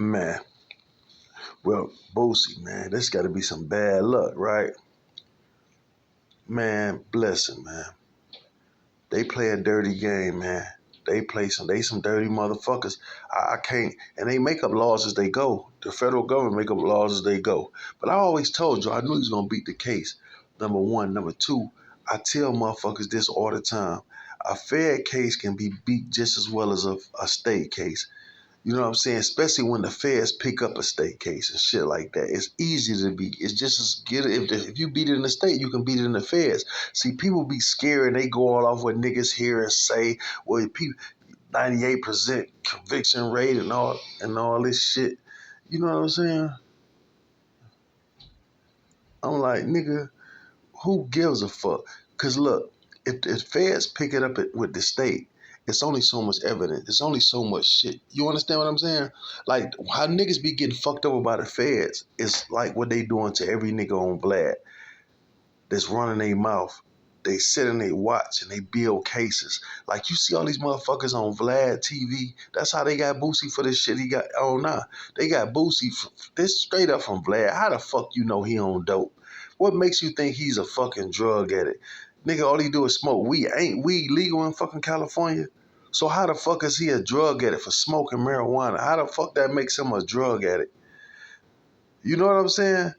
Man, well, Boosie, man, this got to be some bad luck, right? Man, bless him, man. They play a dirty game, man. They some dirty motherfuckers. I can't, and they make up laws as they go. The federal government make up laws as they go. But I always told you I knew he was gonna beat the case. Number one, number two. I tell motherfuckers this all the time. A Fed case can be beat just as well as a state case. You know what I'm saying? Especially when the feds pick up a state case and shit like that. It's easy to beat. It's just as good. If you beat it in the state, you can beat it in the feds. See, people be scared and they go all off what niggas hear and say. Well, people 98% conviction rate and all this shit. You know what I'm saying? I'm like, nigga, who gives a fuck? Cause look, if the feds pick it up with the state, it's only so much evidence. It's only so much shit. You understand what I'm saying? Like how niggas be getting fucked over by the feds. It's like what they doing to every nigga on Vlad that's running their mouth. They sit and they watch and they build cases. Like you see all these motherfuckers on Vlad TV. That's how they got Boosie for this shit he got on now. They got Boosie this straight up from Vlad. How the fuck you know he on dope? What makes you think he's a fucking drug addict? Nigga, all he do is smoke weed. Ain't weed legal in fucking California? So how the fuck is he a drug addict for smoking marijuana? How the fuck that makes him a drug addict? You know what I'm saying?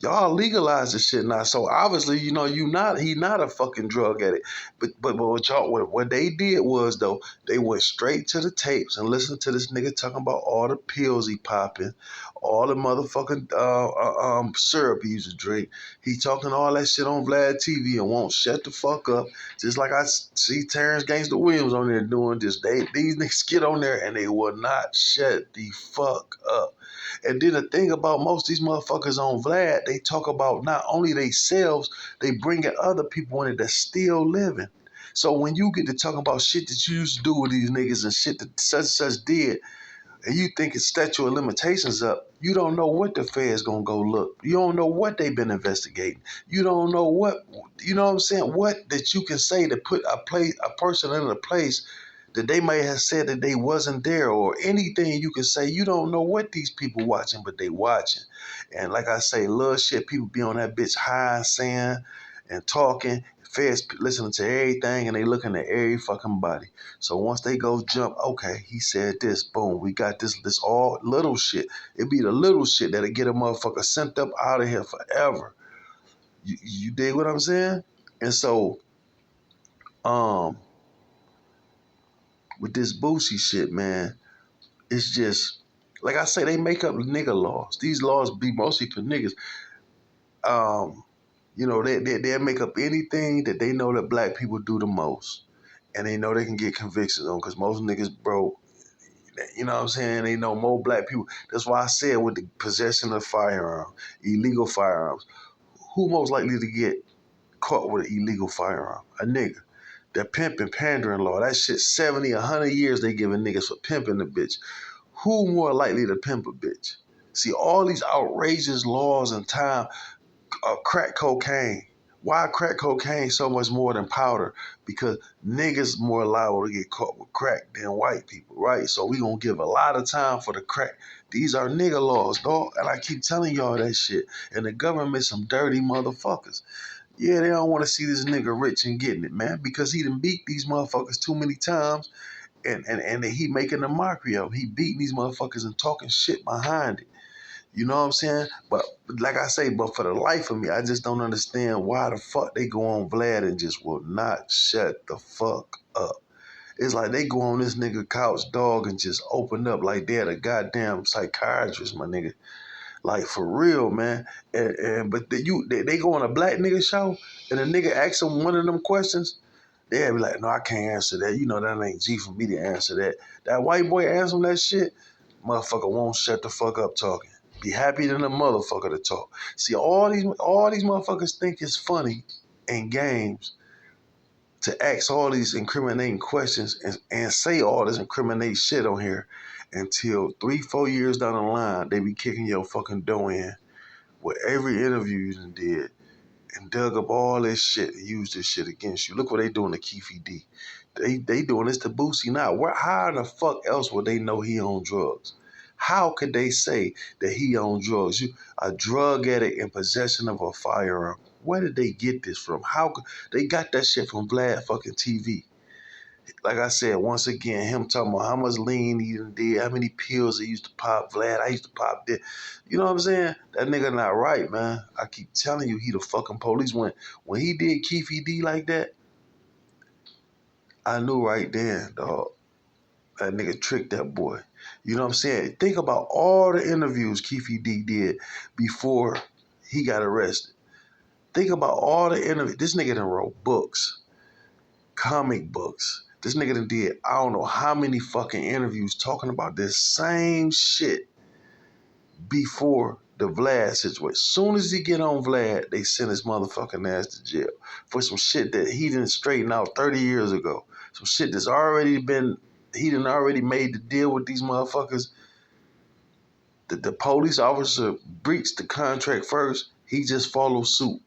Y'all legalize this shit now. So obviously, he not a fucking drug addict. But what they did was though, they went straight to the tapes and listened to this nigga talking about all the pills he popping, all the motherfucking syrup he used to drink. He talking all that shit on Vlad TV and won't shut the fuck up. Just like I see Terrence Gangster Williams on there doing this. These niggas get on there and they will not shut the fuck up. And then the thing about most of these motherfuckers on Vlad, they talk about not only themselves, they bring in other people in it that's still living. So when you get to talking about shit that you used to do with these niggas and shit that such and such did, and you think it's statute of limitations up, you don't know what the Fed's gonna go look. You don't know what they've been investigating. You don't know what, you know what I'm saying? What that you can say to put a person in a place that they may have said that they wasn't there, or anything you can say. You don't know what these people watching, but they watching. And like I say, little shit, people be on that bitch high saying and talking. Feds listening to everything and they looking at every fucking body. So once they go jump, okay, he said this, boom, we got this all little shit. It be the little shit that'll get a motherfucker sent up out of here forever. You dig what I'm saying? And so, with this Boosie shit, man, it's just like I say, they make up nigga laws. These laws be mostly for niggas. They make up anything that they know that black people do the most, and they know they can get convictions on because most niggas broke. You know what I'm saying? They know more black people. That's why I said with the possession of firearms, illegal firearms, who most likely to get caught with an illegal firearm? A nigga. That pimping, pandering law, that shit 70, 100 years they giving niggas for pimping the bitch. Who more likely to pimp a bitch? See, all these outrageous laws and time, crack cocaine. Why crack cocaine so much more than powder? Because niggas more liable to get caught with crack than white people, right? So we gonna give a lot of time for the crack. These are nigga laws, dog. And I keep telling y'all that shit. And the government some dirty motherfuckers. Yeah, they don't want to see this nigga rich and getting it, man, because he done beat these motherfuckers too many times, and he making a mockery of them. He beating these motherfuckers and talking shit behind it. You know what I'm saying? But like I say, but for the life of me, I just don't understand why the fuck they go on Vlad and just will not shut the fuck up. It's like they go on this nigga couch, dog, and just open up like they're the goddamn psychiatrist, my nigga. Like for real, man. But they go on a black nigga show and a nigga asks them one of them questions, they'll be like, no, I can't answer that. You know that ain't G for me to answer that. That white boy answer him that shit, motherfucker won't shut the fuck up talking. Be happy than a motherfucker to talk. See, all these motherfuckers think it's funny and games to ask all these incriminating questions and say all this incriminating shit on here until 3-4 years down the line, they be kicking your fucking dough in with every interview you done did and dug up all this shit and used this shit against you. Look what they doing to Keefe D. They doing this to Boosie now. How in the fuck else would they know he on drugs? How could they say that he on drugs? You a drug addict in possession of a firearm. Where did they get this from? They got that shit from Vlad fucking TV? Like I said, once again, him talking about how much lean he done did, how many pills he used to pop. Vlad, I used to pop this. You know what I'm saying? That nigga not right, man. I keep telling you, he the fucking police. When he did Keefy D like that, I knew right then, dog. That nigga tricked that boy. You know what I'm saying? Think about all the interviews Keefy D did before he got arrested. Think about all the interviews. This nigga done wrote books, comic books. This nigga done did I don't know how many fucking interviews talking about this same shit before the Vlad situation. Soon as he get on Vlad, they send his motherfucking ass to jail for some shit that he didn't straighten out 30 years ago. Some shit that's already been, he done already made the deal with these motherfuckers. The police officer breached the contract first. He just followed suit.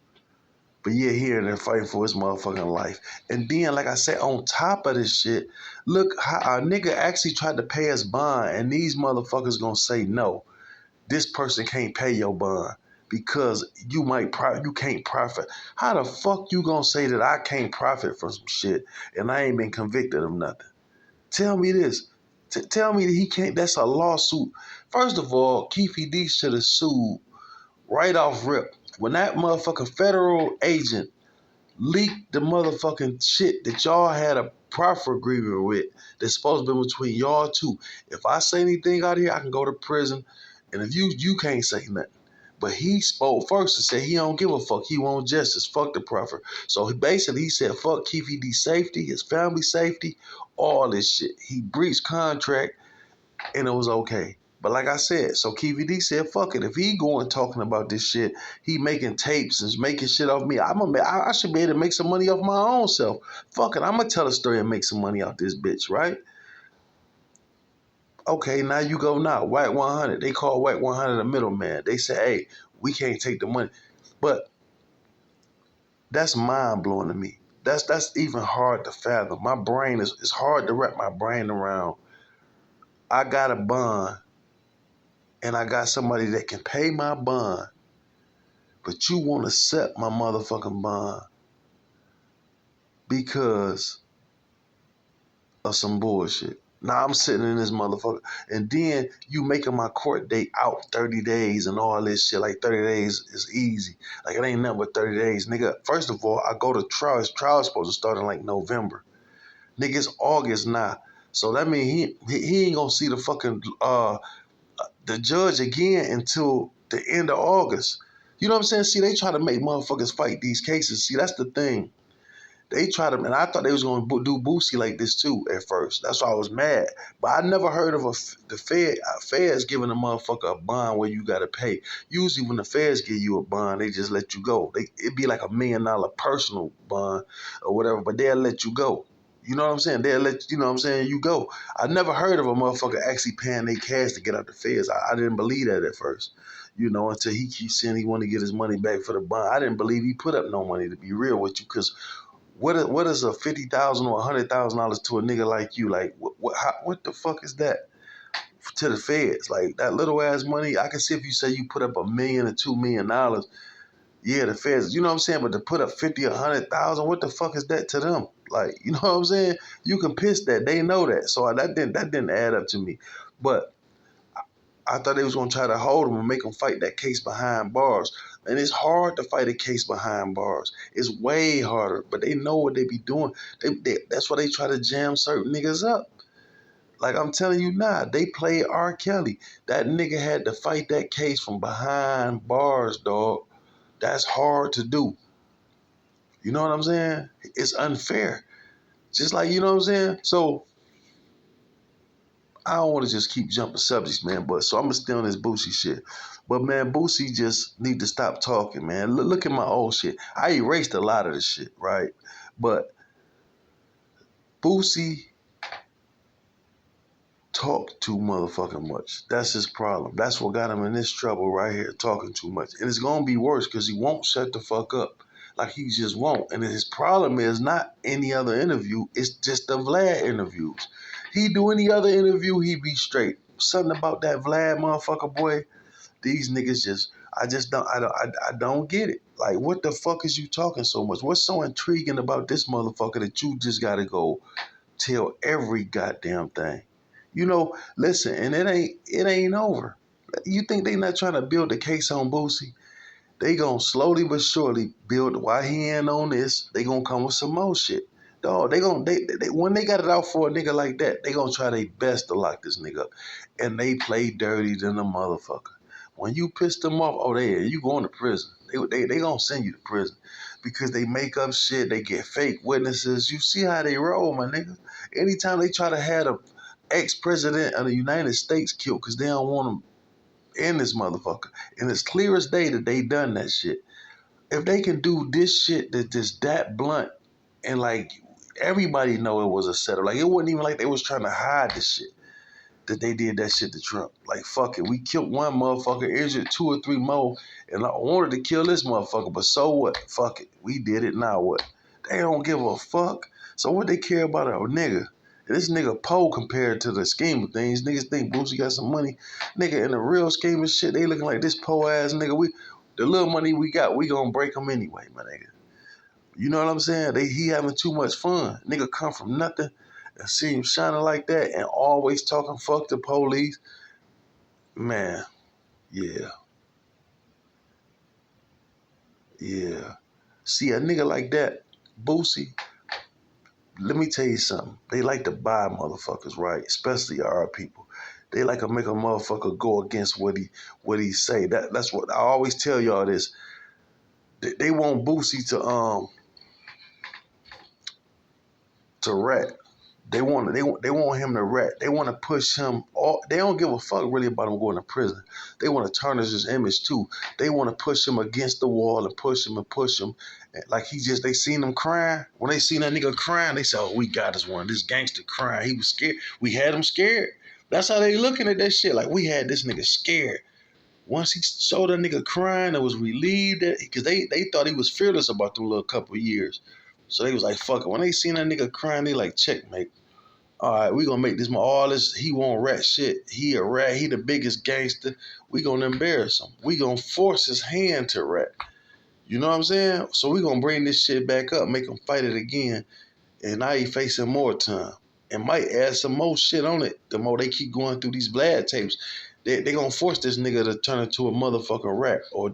But yeah, here and there fighting for his motherfucking life. And then, like I said, on top of this shit, look how a nigga actually tried to pay his bond, and these motherfuckers gonna say no. This person can't pay your bond because you can't profit. How the fuck you gonna say that I can't profit from some shit and I ain't been convicted of nothing? Tell me this. Tell me that he can't. That's a lawsuit. First of all, Keefy D should have sued right off rip. When that motherfucking federal agent leaked the motherfucking shit that y'all had a proffer agreement with that's supposed to be between y'all two. If I say anything out here, I can go to prison. And if you can't say nothing. But he spoke first and said he don't give a fuck. He want justice. Fuck the proffer. So basically he said fuck Keefy D's safety, his family safety, all this shit. He breached contract and it was okay. But like I said, so Keefy D said, fuck it. If he going talking about this shit, he making tapes and making shit off me. I should be able to make some money off my own self. Fuck it. I'm going to tell a story and make some money off this bitch, right? Okay, now you go now. White 100. They call White 100 a middleman. They say, hey, we can't take the money. But that's mind blowing to me. That's even hard to fathom. My brain it's hard to wrap my brain around. I got a bond and I got somebody that can pay my bond, but you want to set my motherfucking bond because of some bullshit. Now I'm sitting in this motherfucker, and then you making my court date out 30 days and all this shit. Like 30 days is easy. Like it ain't nothing but 30 days, nigga. First of all, I go to trial. His trial's supposed to start in like November. Nigga, it's August now. So that means he ain't gonna see the fucking the judge again until the end of August. You know what I'm saying? See, they try to make motherfuckers fight these cases. See, that's the thing. They try to, and I thought they was going to do Boosie like this too at first. That's why I was mad. But I never heard of the feds giving a motherfucker a bond where you got to pay. Usually when the feds give you a bond, they just let you go. It'd be like $1 million personal bond or whatever, but they'll let you go. You know what I'm saying? They'll let, you know what I'm saying, you go. I never heard of a motherfucker actually paying their cash to get out the feds. I didn't believe that at first. You know, until he keeps saying he want to get his money back for the bond. I didn't believe he put up no money, to be real with you, because what is a $50,000 or $100,000 to a nigga like you? Like what the fuck is that to the feds? Like that little ass money. I can see if you say you put up $1 million or $2 million. Yeah, the feds. You know what I'm saying? But to put up 50 or 100,000, what the fuck is that to them? Like, you know what I'm saying? You can piss that. They know that. So that didn't add up to me. But I thought they was gonna try to hold him and make him fight that case behind bars. And it's hard to fight a case behind bars. It's way harder. But they know what they be doing. That's why they try to jam certain niggas up. Like I'm telling you now, they played R. Kelly. That nigga had to fight that case from behind bars, dog. That's hard to do. You know what I'm saying? It's unfair. Just like, you know what I'm saying? So I don't want to just keep jumping subjects, man. But so I'm gonna stay on this Boosie shit. But man, Boosie just need to stop talking, man. Look at my old shit. I erased a lot of the shit, right? But Boosie talk too motherfucking much. That's his problem. That's what got him in this trouble right here, talking too much. And it's gonna be worse because he won't shut the fuck up. Like he just won't. And his problem is not any other interview, it's just the Vlad interviews. He do any other interview, he be straight. something about that Vlad motherfucker, boy. These niggas just, I don't get it. Like, what the fuck is you talking so much? What's so intriguing about this motherfucker that you just gotta go tell every goddamn thing? Listen, and it ain't over. You think they not trying to build the case on Boosie? They gonna slowly but surely build why he ain't on this. They gonna come with some more shit. Dog, they when they got it out for a nigga like that, they gonna try their best to lock this nigga up. And they play dirty than a motherfucker. When you piss them off, you going to prison. They gonna send you to prison. Because they make up shit, they get fake witnesses. You see how they roll, my nigga. Anytime they try to have a ex-president of the United States killed because they don't want him in this motherfucker. And it's clear as day that they done that shit. If they can do this shit that just that blunt and like everybody know it was a setup. Like it wasn't even like they was trying to hide this shit. That they did that shit to Trump. Like fuck it. We killed one motherfucker, injured 2 or 3 more, and I wanted to kill this motherfucker, but so what? Fuck it. We did it, now what? They don't give a fuck. So what they care about a nigga? This nigga Poe compared to the scheme of things. Niggas think Boosie got some money. Nigga, in the real scheme of shit, they looking like this Poe ass nigga. The little money we got, we gonna break him anyway, my nigga. You know what I'm saying? He having too much fun. Nigga come from nothing and see him shining like that and always talking fuck the police. Man, yeah. Yeah. See, a nigga like that, Boosie, let me tell you something. They like to buy motherfuckers, right? Especially our people. They like to make a motherfucker go against what he say. That's what I always tell y'all this. They want Boosie to rat. They want him to rat. They want to push him. They don't give a fuck really about him going to prison. They want to tarnish his image too. They want to push him against the wall and push him. Like they seen him crying. When they seen that nigga crying, they said, "Oh, we got us one. This gangster crying. He was scared. We had him scared." That's how they looking at that shit. Like we had this nigga scared. Once he showed that nigga crying, it was relieved because they thought he was fearless about them little couple of years. So they was like, fuck it. When they seen that nigga crying, they like, checkmate. All right, we gonna make this all this. He won't rat shit. He a rat. He the biggest gangster. We gonna embarrass him. We gonna force his hand to rat. You know what I'm saying? So we gonna bring this shit back up, make him fight it again, and now he facing more time. And might add some more shit on it. The more they keep going through these Vlad tapes, they gonna force this nigga to turn into a motherfucking rat or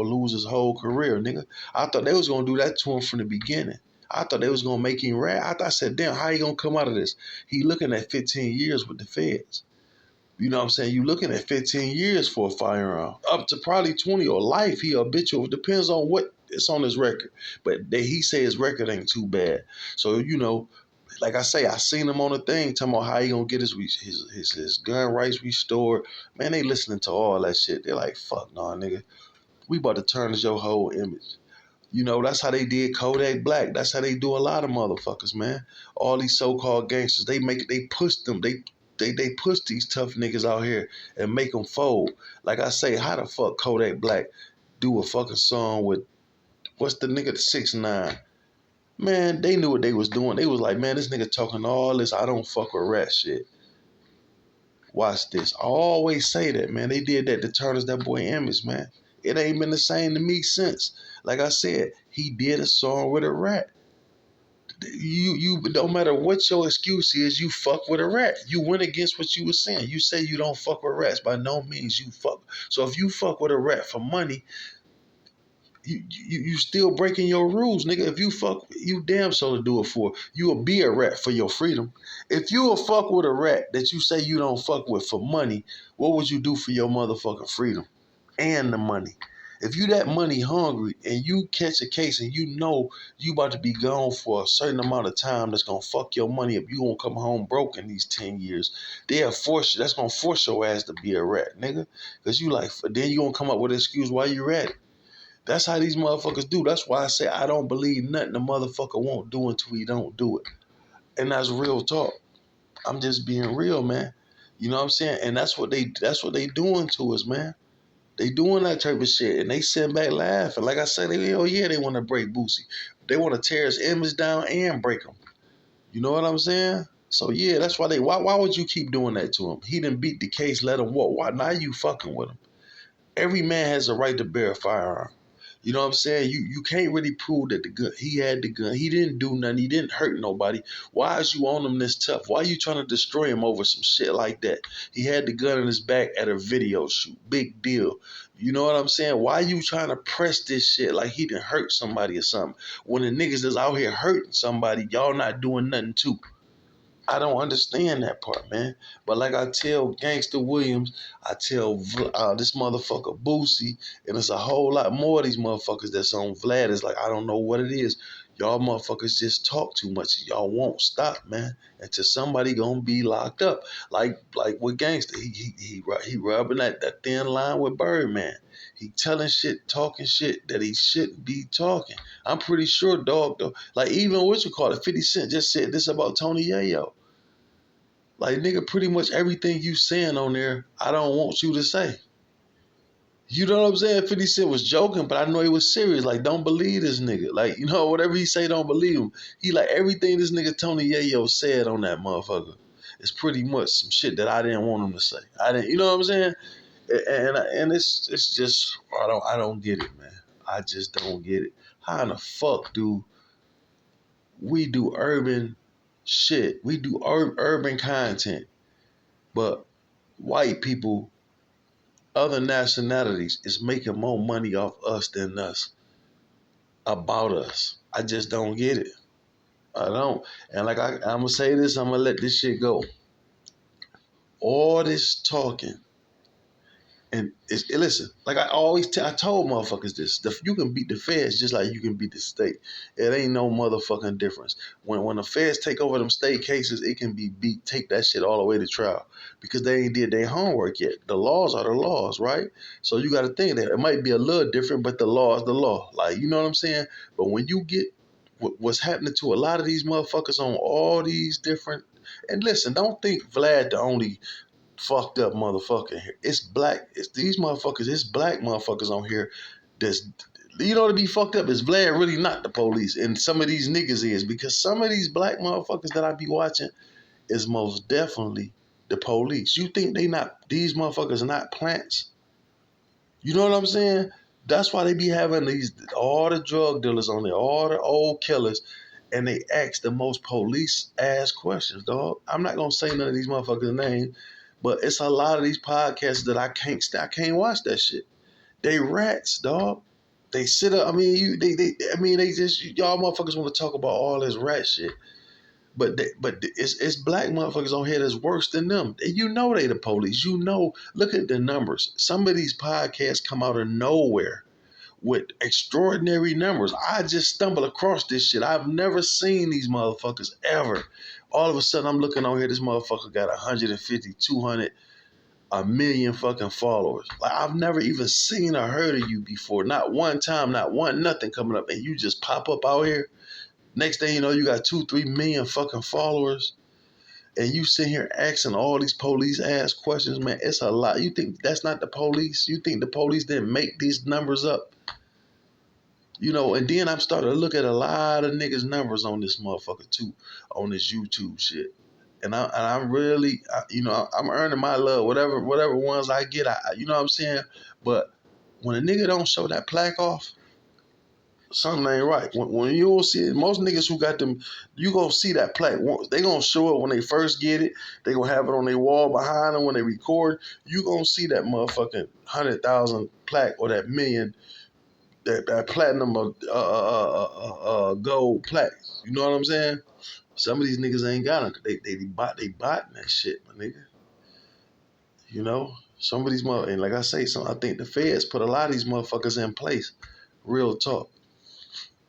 lose his whole career, nigga. I thought they was gonna do that to him from the beginning. I thought they was gonna make him rat. I said, damn, how he gonna come out of this? He looking at 15 years with the feds. You know what I'm saying? You looking at 15 years for a firearm. Up to probably 20 or life. He habitual. It depends on what it's on his record. But he say his record ain't too bad. So, like I say, I seen him on the thing talking about how he gonna get his gun rights restored. Man, they listening to all that shit. They're like, fuck nah, nigga. We about to turn your whole image. That's how they did Kodak Black. That's how they do a lot of motherfuckers, man. All these so-called gangsters, they push them. They push these tough niggas out here and make them fold. Like I say, how the fuck Kodak Black do a fucking song with, what's the nigga, the 6ix9ine? Man, they knew what they was doing. They was like, man, this nigga talking all this I don't fuck with rat shit. Watch this. I always say that, man. They did that to tarnish that boy image, man. It ain't been the same to me since. Like I said, he did a song with a rat. You no matter what your excuse is, you fuck with a rat. You went against what you were saying. You say you don't fuck with rats. By no means you fuck. So if you fuck with a rat for money, you still breaking your rules, nigga. If you fuck, you damn so to do it for. You will be a rat for your freedom. If you will fuck with a rat that you say you don't fuck with for money, what would you do for your motherfucking freedom and the money? If you that money hungry and you catch a case and you know you about to be gone for a certain amount of time that's gonna fuck your money up, you gonna come home broke in these 10 years, that's gonna force your ass to be a rat, nigga. Cause you like, then you gonna come up with an excuse why you ratted. That's how these motherfuckers do. That's why I say I don't believe nothing the motherfucker won't do until he don't do it. And that's real talk. I'm just being real, man. You know what I'm saying? And that's what they doing to us, man. They doing that type of shit, and they sit back laughing. Like I said, they want to break Boosie. They want to tear his image down and break him. You know what I'm saying? So yeah, that's why why would you keep doing that to him? He didn't beat the case, let him walk. Why now you fucking with him? Every man has a right to bear a firearm. You know what I'm saying? You can't really prove that the gun he had the gun. He didn't do nothing. He didn't hurt nobody. Why is you on him this tough? Why are you trying to destroy him over some shit like that? He had the gun in his back at a video shoot. Big deal. You know what I'm saying? Why you trying to press this shit like he didn't hurt somebody or something? When the niggas is out here hurting somebody, y'all not doing nothing too. I don't understand that part, man. But like I tell Gangster Williams, I tell this motherfucker Boosie, and it's a whole lot more of these motherfuckers that's on Vlad. It's like, I don't know what it is. Y'all motherfuckers just talk too much. Y'all won't stop, man. Until somebody gonna be locked up. Like with Gangster, he rubbing that thin line with Birdman. He telling shit, talking shit that he shouldn't be talking. I'm pretty sure, dog, though. Like even what you call it, 50 Cent just said this about Tony Yayo. Like, nigga, pretty much everything you saying on there, I don't want you to say. You know what I'm saying? 50 Cent was joking, but I know he was serious. Like, don't believe this nigga. Like, you know, whatever he say, don't believe him. He like, everything this nigga Tony Yayo said on that motherfucker is pretty much some shit that I didn't want him to say. I didn't, you know what I'm saying? And it's just, I don't get it, man. I just don't get it. How in the fuck do we do urban shit? We do urban content, but white people, other nationalities, is making more money off us than us about us. I just don't get it. I don't. And like I'm gonna say this, I'm gonna let this shit go. All this talking, and listen, like I always I told motherfuckers this: you can beat the feds just like you can beat the state. It ain't no motherfucking difference. When the feds take over them state cases, it can be beat. Take that shit all the way to trial because they ain't did their homework yet. The laws are the laws, right? So you got to think that it might be a little different, but the law is the law. Like, you know what I'm saying? But when you get what's happening to a lot of these motherfuckers on all these different, and listen, don't think Vlad the only fucked up motherfucker here. It's black. It's these motherfuckers. It's black motherfuckers on here. That's, you know, to be fucked up is Vlad really not the police, and some of these niggas is, because some of these black motherfuckers that I be watching is most definitely the police. You think they not, these motherfuckers are not plants? You know what I'm saying? That's why they be having all the drug dealers on there, all the old killers, and they ask the most police ass questions, dog. I'm not gonna say none of these motherfuckers' names, but it's a lot of these podcasts that I can't watch that shit. They rats, dog. They sit up. I mean, they just, y'all motherfuckers want to talk about all this rat shit, but it's black motherfuckers on here that's worse than them. You know they the police. You know, look at the numbers. Some of these podcasts come out of nowhere with extraordinary numbers. I just stumbled across this shit. I've never seen these motherfuckers ever. All of a sudden, I'm looking on here. This motherfucker got 150, 200, a million fucking followers. Like, I've never even seen or heard of you before. Not one time, not one nothing coming up, and you just pop up out here. Next thing you know, you got 2-3 million fucking followers, and you sit here asking all these police ass questions, man. It's a lot. You think that's not the police? You think the police didn't make these numbers up? You know, and then I'm starting to look at a lot of niggas' numbers on this motherfucker too, on this YouTube shit. And I'm really, you know, I'm earning my love, whatever ones I get, you know what I'm saying? But when a nigga don't show that plaque off, something ain't right. When you don't see it, most niggas who got them, you gonna see that plaque. They gonna show it when they first get it. They gonna have it on their wall behind them when they record. You gonna see that motherfucking 100,000 plaque or that million, that platinum gold plaque. You know what I'm saying? Some of these niggas ain't got them. They botting that shit, my nigga. You know, some of these and like I say, I think the feds put a lot of these motherfuckers in place. Real talk.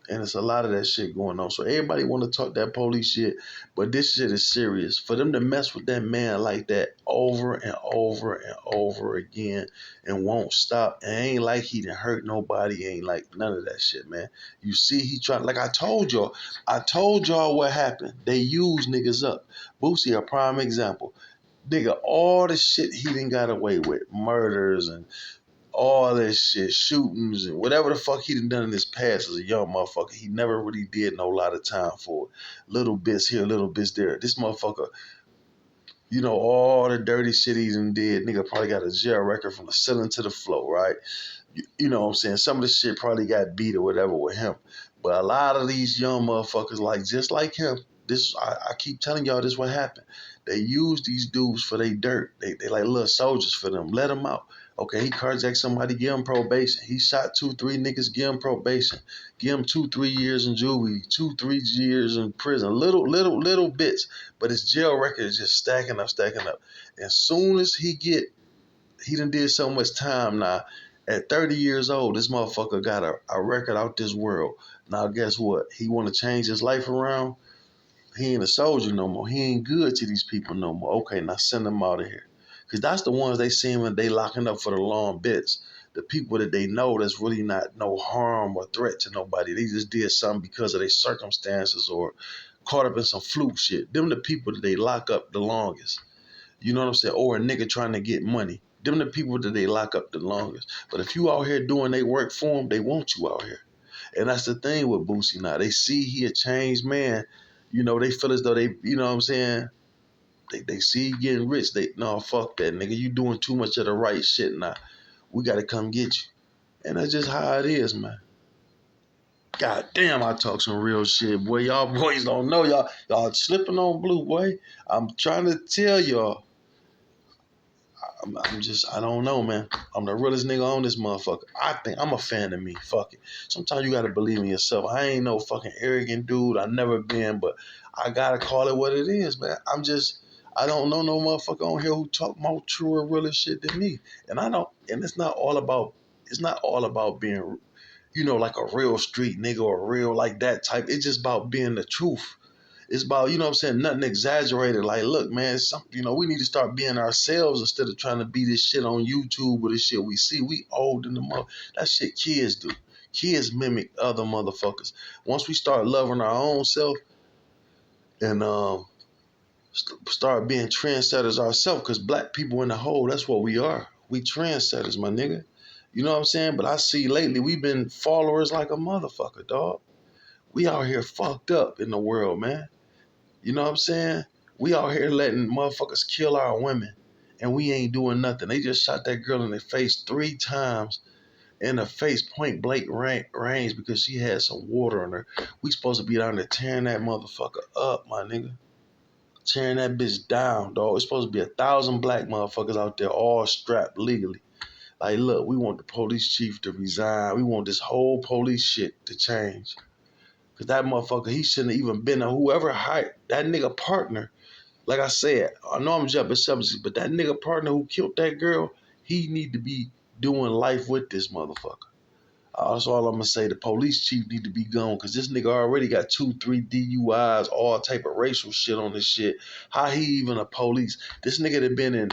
And it's a lot of that shit going on. So everybody want to talk that police shit, but this shit is serious. For them to mess with that man like that over and over and over again and won't stop, it ain't like he didn't hurt nobody. Ain't like none of that shit, man. You see, he tried, like I told y'all what happened. They use niggas up. Boosie, a prime example. Nigga, all the shit he done got away with, murders and all that shit, shootings and whatever the fuck he done in his past as a young motherfucker. He never really did no lot of time for it. Little bits here, little bits there. This motherfucker, all the dirty shit he done did, nigga probably got a jail record from the ceiling to the floor, right? You know what I'm saying? Some of the shit probably got beat or whatever with him. But a lot of these young motherfuckers, like just like him, I keep telling y'all this what happened. They use these dudes for their dirt. They like little soldiers for them. Let them out. Okay, he carjacked somebody, give him probation. He shot 2-3 niggas, give him probation. Give him 2-3 years in juvie, 2-3 years in prison. Little bits. But his jail record is just stacking up, stacking up. As soon as he done did so much time now. At 30 years old, this motherfucker got a record out this world. Now guess what? He want to change his life around? He ain't a soldier no more. He ain't good to these people no more. Okay, now send them out of here. Because that's the ones they see when they locking up for the long bits. The people that they know that's really not no harm or threat to nobody. They just did something because of their circumstances or caught up in some fluke shit. Them the people that they lock up the longest. You know what I'm saying? Or a nigga trying to get money. Them the people that they lock up the longest. But if you out here doing they work for them, they want you out here. And that's the thing with Boosie now. They see he a changed man. They feel as though they, you know what I'm saying? They see he getting rich. No, fuck that, nigga. You doing too much of the right shit now. We got to come get you. And that's just how it is, man. God damn, I talk some real shit, boy. Y'all boys don't know. Y'all slipping on blue, boy. I'm trying to tell y'all. I don't know, man. I'm the realest nigga on this motherfucker. I think I'm a fan of me. Fuck it. Sometimes you gotta believe in yourself. I ain't no fucking arrogant dude. I never been, but I gotta call it what it is, man. I don't know no motherfucker on here who talk more true or realer shit than me. And it's not all about being, like a real street nigga or real like that type. It's just about being the truth. It's about, you know what I'm saying, nothing exaggerated. Like, look, man, we need to start being ourselves instead of trying to be this shit on YouTube or this shit we see. We old in the mother. That shit kids do. Kids mimic other motherfuckers. Once we start loving our own self and start being trendsetters ourselves, because black people in the whole, that's what we are. We trendsetters, my nigga. You know what I'm saying? But I see lately we've been followers like a motherfucker, dog. We out here fucked up in the world, man. You know what I'm saying? We out here letting motherfuckers kill our women and we ain't doing nothing. They just shot that girl in the face 3 times in the face, point blank range because she had some water on her. We supposed to be down there tearing that motherfucker up, my nigga. Tearing that bitch down, dog. It's supposed to be 1,000 black motherfuckers out there all strapped legally. Like, look, we want the police chief to resign. We want this whole police shit to change. Because that motherfucker, he shouldn't have even been a whoever hired that nigga partner. Like I said, I know I'm jumping subjects, but that nigga partner who killed that girl, he need to be doing life with this motherfucker. That's all I'm going to say. The police chief need to be gone because this nigga already got 2-3 DUIs, all type of racial shit on this shit. How he even a police? This nigga that been in,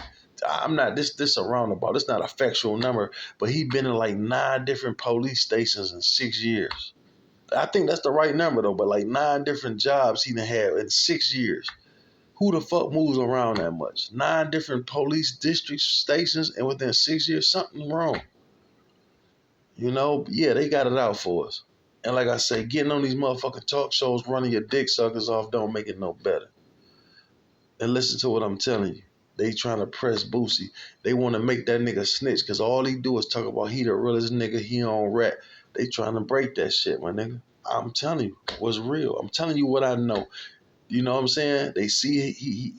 I'm not, this a roundabout. It's not a factual number, but he been in like 9 different police stations in 6 years. I think that's the right number though, but like 9 different jobs he done had in 6 years. Who the fuck moves around that much? 9 different police district stations and within 6 years, something wrong. Yeah, they got it out for us. And like I say, getting on these motherfucking talk shows, running your dick suckers off don't make it no better. And listen to what I'm telling you. They trying to press Boosie. They want to make that nigga snitch because all he do is talk about he the realest nigga, he on rap. They trying to break that shit, my nigga. I'm telling you what's real. I'm telling you what I know. You know what I'm saying? They see he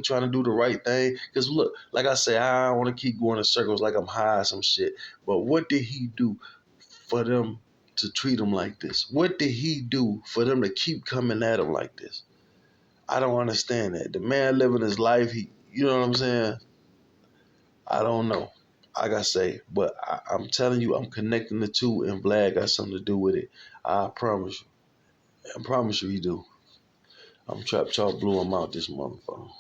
trying to do the right thing. Because look, like I say, I don't want to keep going in circles like I'm high or some shit. But what did he do for them to treat him like this? What did he do for them to keep coming at him like this? I don't understand that. The man living his life, you know what I'm saying? I don't know. Like I say, but I'm telling you, I'm connecting the two, and Vlad got something to do with it. I promise you. I promise you he do. I'm Trap Chalk Blue. I'm out this motherfucker.